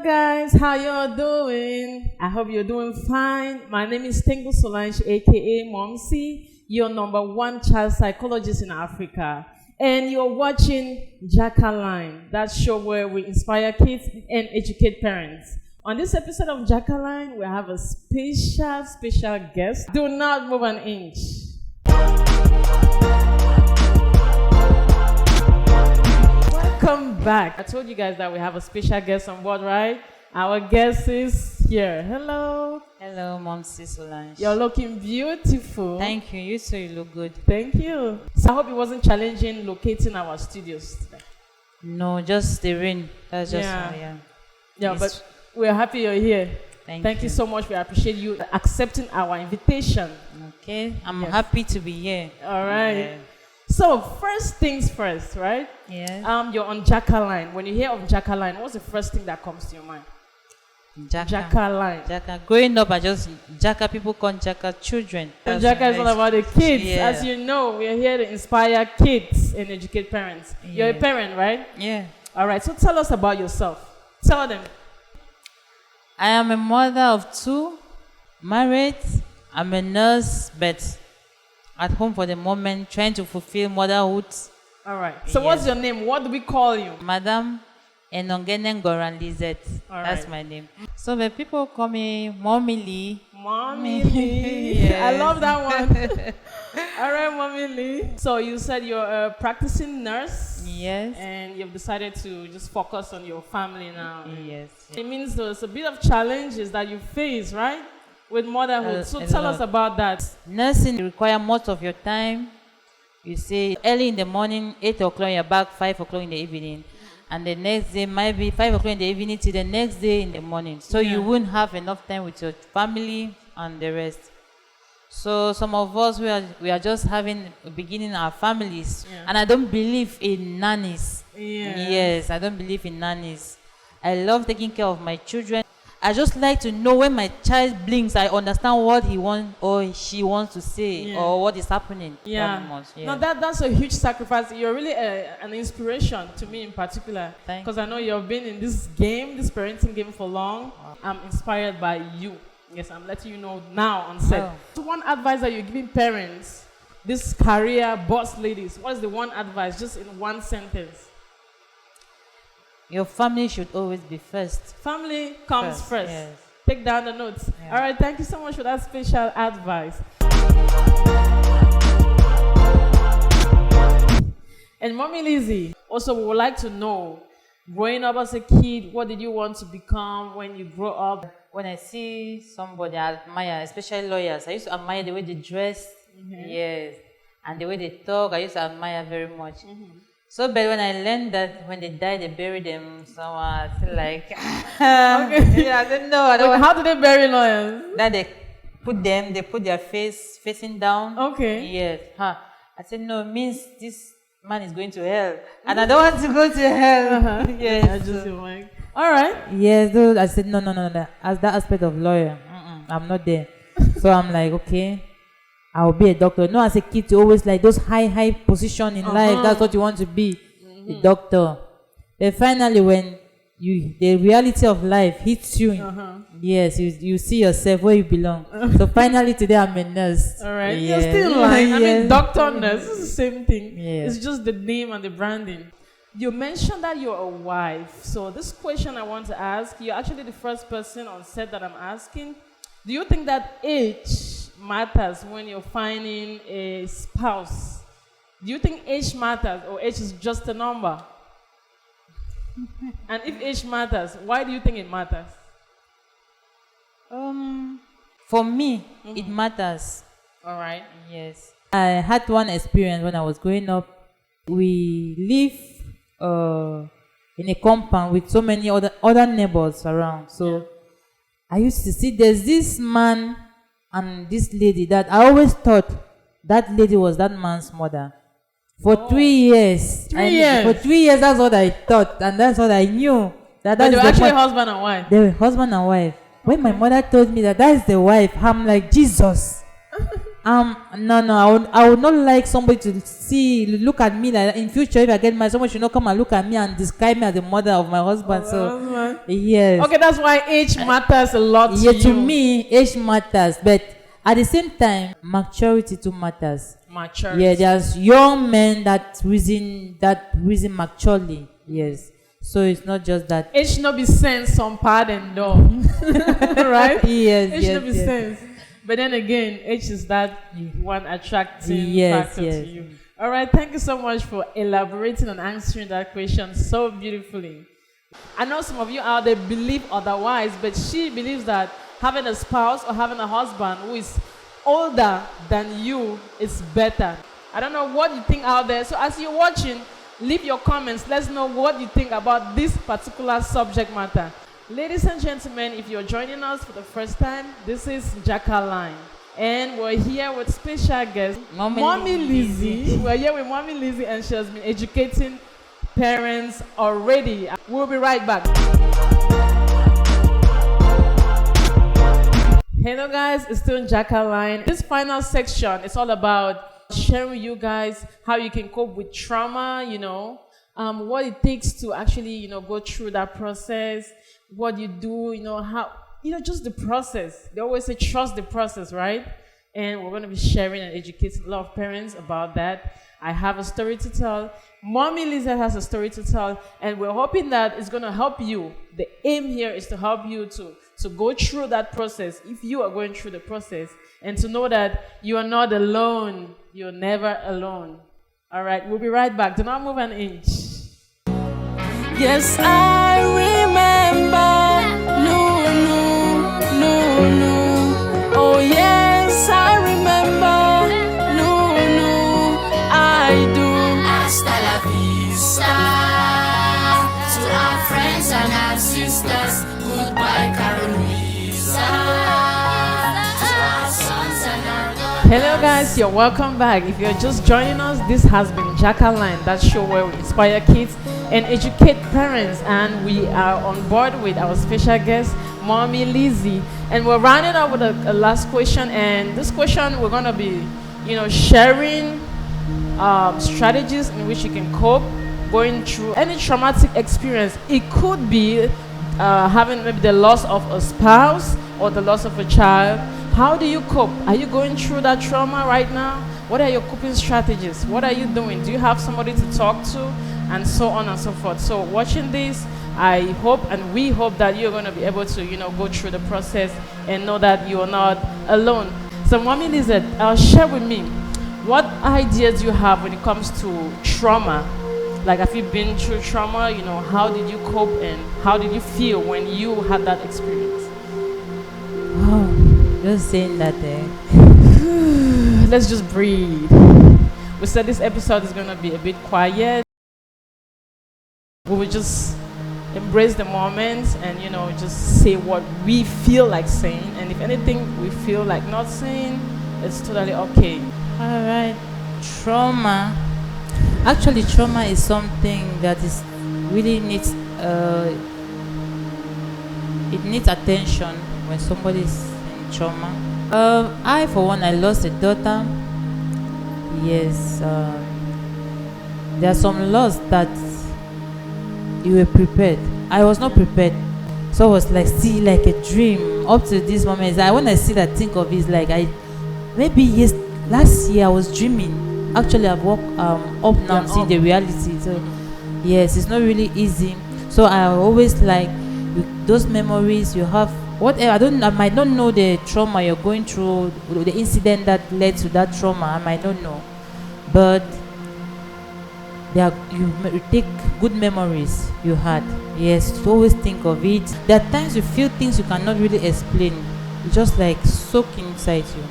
guys, how y'all doing? I hope you're doing fine. My name is Tengu Solange, aka Momsi, your number one child psychologist in Africa. And you're watching Njaka Line, that show where we inspire kids and educate parents. On this episode of Njaka Line, we have a special guest. Do not move an inch. Welcome back. I told you guys that we have a special guest on board, right? Our guest is here. Hello. Hello, Momsi Solange. You're looking beautiful. Thank you. You too, you look good. Thank you. So I hope it wasn't challenging locating our studios today. No, just the rain. That's just Yeah, Yes. but we're happy you're here. Thank you so much. We appreciate you accepting our invitation. Okay, I'm Yes. happy to be here. All right. Yeah. So first things first, right? Yes. You're on Njaka Line. When you hear of Njaka Line, what's the first thing that comes to your mind? Njaka Line. Njaka. Growing up, I just Njaka. People call Njaka children. So Njaka is all about the kids. Yeah. As you know, we are here to inspire kids and educate parents. You're a Yeah. parent, right? Yeah. All right. So tell us about yourself. Tell them. I am a mother of two, married. I'm a nurse, but at home for the moment, trying to fulfill motherhood. All right. So what's your name? What do we call you? Mde Enongene Ngoran Lizette. All That's right. my name. So the people call me Mommy Liii. Mommy Liii. Yes. I love that one. All right, Mommy Liii. So you said you're a practicing nurse. Yes. And you've decided to just focus on your family now. Yes. It means there's a bit of challenges that you face, right? With motherhood. So A tell lot. us about that. Nursing requires most of your time. You say early in the morning, 8 o'clock, you're back 5 o'clock in the evening. And the next day might be 5 o'clock in the evening till the next day in the morning. So Yeah. you won't have enough time with your family and the rest. So some of us, we are just beginning our families. Yeah. And I don't believe in nannies. Yeah. Yes, I don't believe in nannies. I love taking care of my children. I just like to know when my child blinks, I understand what he wants or she wants to say, Yeah. or what is happening. Yeah. Very much, yeah. No, that's a huge sacrifice. You're really an inspiration to me in particular. Thank Because I know you've been in this game, this parenting game for long. I'm inspired by you. Yes, I'm letting you know now on set. Wow. So one advice that you're giving parents, these career boss ladies, what is the one advice, just in one sentence? Your family should always be first. Family comes first. Yes. Take down the notes. Yeah. All right, thank you so much for that special advice. And Mommy Lizzie, also we would like to know, growing up as a kid, what did you want to become when you grow up? When I see somebody I admire, especially lawyers, I used to admire the way they dress. Yes. And the way they talk, I used to admire very much. So, but when I learned that when they die, they bury them somewhere, I feel like, yeah, I don't know. I don't Wait, how do they bury lawyers? That they put their face facing down. Okay. Yes. Huh. I said, no, it means this man is going to hell. And I don't want to go to hell. Yes. I just feel like, all right. Yes, though I said, no. As that aspect of lawyer, I'm not there. So I'm like, okay, I'll be a doctor. No, as a kid, you always like those high position in life. That's what you want to be, a doctor. But finally, when the reality of life hits you, yes, you see yourself where you belong. So finally, today I'm a nurse. All right. Yes. You're still lying. I mean, Yes. doctor, nurse, it's the same thing. Yes. It's just the name and the branding. You mentioned that you're a wife. So this question I want to ask, you're actually the first person on set that I'm asking. Do you think that age matters when you're finding a spouse? Do you think age matters or age is just a number? And if age matters, why do you think it matters? For me, it matters. All right. Yes. I had one experience when I was growing up. We live in a compound with so many other neighbors around. So I used to see there's this man and this lady that I always thought that lady was that man's mother. For 3 years. 3 years? For 3 years, that's what I thought. And that's what I knew. But they were actually husband and wife. They were husband and wife. When my mother told me that is the wife, I'm like, Jesus. No, I would not like somebody to look at me like that. In future, if I get married, someone should not come and look at me and describe me as the mother of my husband. Yes. Okay, that's why age matters a lot to Yeah, to you. me, age matters, but at the same time, maturity too matters. Maturity. Yeah, there's young men that reason maturely. Yes. So it's not just that. Age should not be sense some pardon though. Right? Yes, Age should not be sense. But then again, age is that one attracting factor to you. All right, thank you so much for elaborating and answering that question so beautifully. I know some of you out there believe otherwise, but she believes that having a spouse or having a husband who is older than you is better. I don't know what you think out there. So as you're watching, leave your comments. Let's know what you think about this particular subject matter. Ladies and gentlemen, if you're joining us for the first time, this is Njaka Line. And we're here with special guest, Mommy Lizzie. We're here with Mommy Lizzie, and she has been educating parents already. We'll be right back. Hello guys, it's still Njaka Line. This final section is all about sharing with you guys how you can cope with trauma, what it takes to actually, go through that process, what you do, how, just the process. They always say trust the process, right? And we're going to be sharing and educating a lot of parents about that. I have a story to tell. Mommy Lizette has a story to tell, and we're hoping that it's going to help you. The aim here is to help you to go through that process if you are going through the process, and to know that you are not alone. You're never alone. All right, we'll be right back. Do not move an inch. Yes, I remember. No. Oh, yes, I remember. No, I do. Hasta la vista. To our friends and our sisters, goodbye, Carolouise. To our sons and our daughters. Hello guys, you're welcome back. If you're just joining us, this has been Njaka Line, that show where we inspire kids and educate parents, and we are on board with our special guest, Mommy Lizzie, and we're rounding up with a last question. And this question, we're going to be sharing strategies in which you can cope going through any traumatic experience. It could be having maybe the loss of a spouse or the loss of a child. How do you cope? Are you going through that trauma right now? What are your coping strategies? What are you doing? Do you have somebody to talk to? And so on and so forth. So watching this, I hope and we hope that you're going to be able to, go through the process and know that you are not alone. So Mommy Lizette, share with me, what ideas do you have when it comes to trauma? Like, have you been through trauma? How did you cope and how did you feel when you had that experience? Oh, just saying that Let's just breathe. We said this episode is going to be a bit quiet. We will just embrace the moment and, just say what we feel like saying. And if anything we feel like not saying, it's totally okay. All right. Trauma. Actually, trauma is something that is really needs it needs attention when somebody is in trauma. I, for one, I lost a daughter. Yes. There are some loss that you were prepared. I was not prepared. So I was like, see, like a dream. Up to this moment, when I see that, think of it, like last year I was dreaming. Actually, I've woke up now and see the reality. So yes, it's not really easy. So I always like those memories you have. Whatever, I might not know the trauma you're going through, the incident that led to that trauma. I might not know, but you take good memories you had. Yes, always think of it. There are times you feel things you cannot really explain. It's just like soak inside you.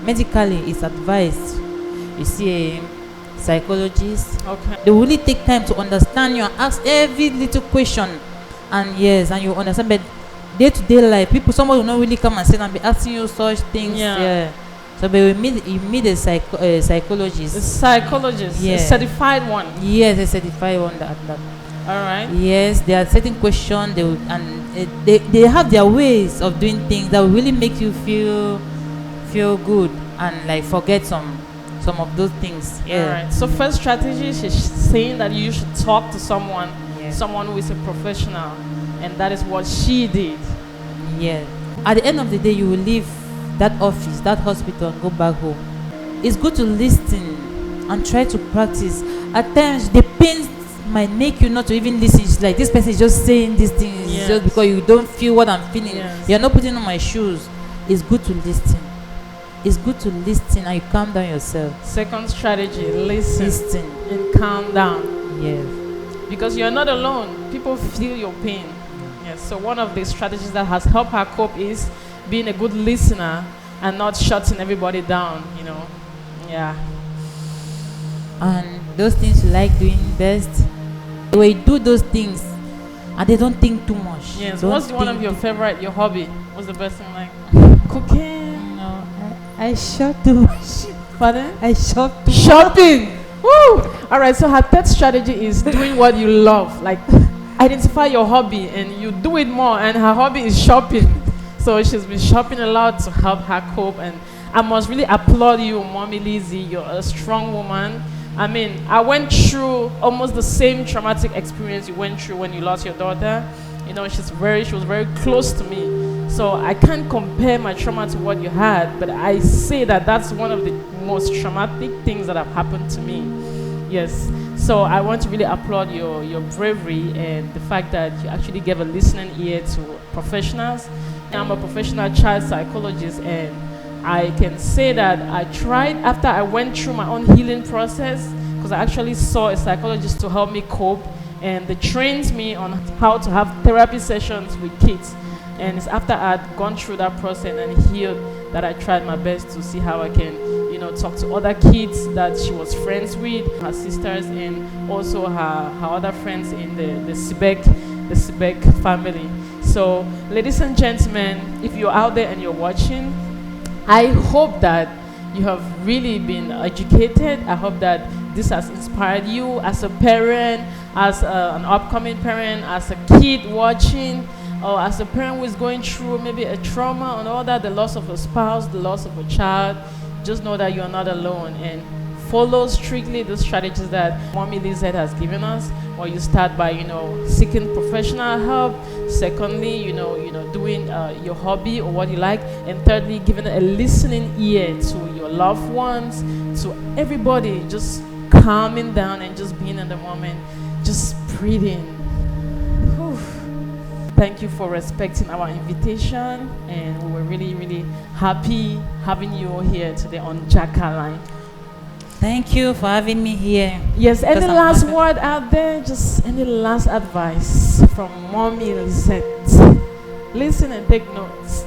Medically, it's advised you see a psychologist. Okay. They will really take time to understand you and ask every little question. And yes, and you understand. But day-to-day life, somebody will not really come and sit and be asking you such things. Yeah. So but you meet a psychologist. A psychologist, yeah. A certified one. Yes, a certified one. That. All right. Yes, there are certain questions they have their ways of doing things that will really make you feel good. and like forget some of those things. Yeah. All right. So first strategy, she's saying that you should talk to someone, Yeah. someone who is a professional, and that is what she did. Yeah. At the end of the day, you will leave that office, that hospital, and go back home. It's good to listen and try to practice. At times, the pain might make you not to even listen. It's like this person is just saying these things Yes. just because you don't feel what I'm feeling. Yes. You're not putting on my shoes. It's good to listen. It's good to listen and you calm down yourself. Second strategy, listen Listen. and calm down. Yes. Because you're not alone. People feel your pain. Yes. So one of the strategies that has helped her cope is being a good listener and not shutting everybody down, you know. Yeah. And those things you like doing best, when you do those things and they don't think too much. Yes. Don't What's one think of your too- favorite, your hobby? What's the best thing like? Cooking. No, I shop too much. Pardon? I shop too much. Shopping. Woo! All right. So her third strategy is doing what you love. Like identify your hobby and you do it more. And her hobby is shopping. So she's been shopping a lot to help her cope. And I must really applaud you, Mommy Lizzie. You're a strong woman. I mean, I went through almost the same traumatic experience you went through when you lost your daughter. You know, she was very close to me. So I can't compare my trauma to what you had, but I say that that's one of the most traumatic things that have happened to me. Yes. So I want to really applaud your bravery and the fact that you actually gave a listening ear to professionals. I'm a professional child psychologist, and I can say that I tried after I went through my own healing process, because I actually saw a psychologist to help me cope, and they trained me on how to have therapy sessions with kids. And it's after I'd gone through that process and healed that I tried my best to see how I can, you know, talk to other kids that she was friends with, her sisters, and also her other friends in the Sibek family. So, ladies and gentlemen, if you're out there and you're watching, I hope that you have really been educated. I hope that this has inspired you as a parent, as an upcoming parent, as a kid watching, or as a parent who is going through maybe a trauma and all that, the loss of a spouse, the loss of a child. Just know that you're not alone, and follow strictly the strategies that Mommy Lizette has given us. Or you start by, you know, seeking professional help. Secondly, you know, doing your hobby or what you like. And thirdly, giving a listening ear to your loved ones, to everybody. Just calming down and just being in the moment, just breathing. Whew. Thank you for respecting our invitation, and we were really happy having you here today on Njaka Line. Thank you for having me here. Yes, any Because I'm last happy. word out there? Just any last advice from Mommy Lizette? Listen and take notes.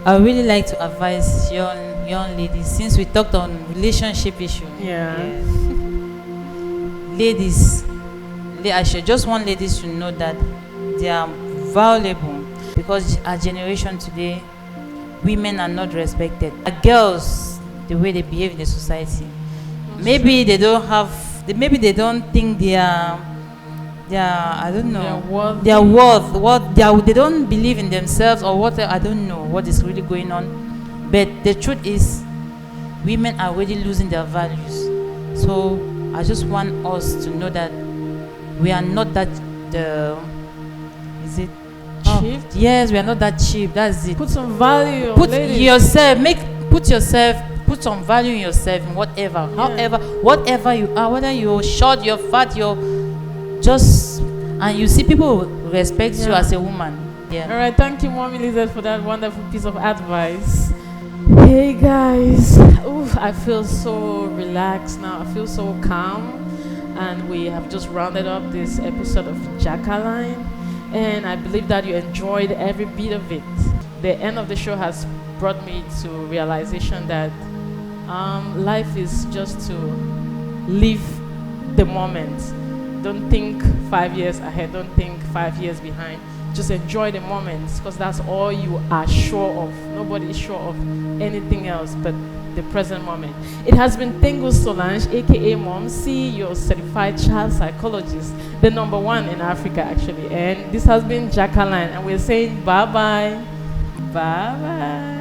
I would really like to advise young ladies, since we talked on relationship issue. Yeah. Ladies, I should just want ladies to know that they are valuable, because our generation today, women are not respected. Girls, the way they behave in the society, maybe they don't think they are I don't know, their worth, they don't believe in themselves or what, I don't know what is really going on. But the truth is, women are really losing their values. So I just want us to know that we are not that Cheap? Yes, we are not that cheap. That's it. Put some value. Put ladies. put some value in yourself, in whatever, however, whatever you are, whether you're short, you're fat, and you see people respect you as a woman. All right, thank you, Mommy Lizette, for that wonderful piece of advice. Hey guys, I feel so relaxed now. I feel so calm, and we have just rounded up this episode of Njaka Line, and I believe that you enjoyed every bit of it. The end of the show has brought me to realization that life is just to live the moment. Don't think 5 years ahead. Don't think 5 years behind. Just enjoy the moments, because that's all you are sure of. Nobody is sure of anything else but the present moment. It has been Tengu Solange, aka Momsi, your certified child psychologist, the #1 in Africa actually. And this has been Njaka Line, and we're saying bye bye. Bye bye.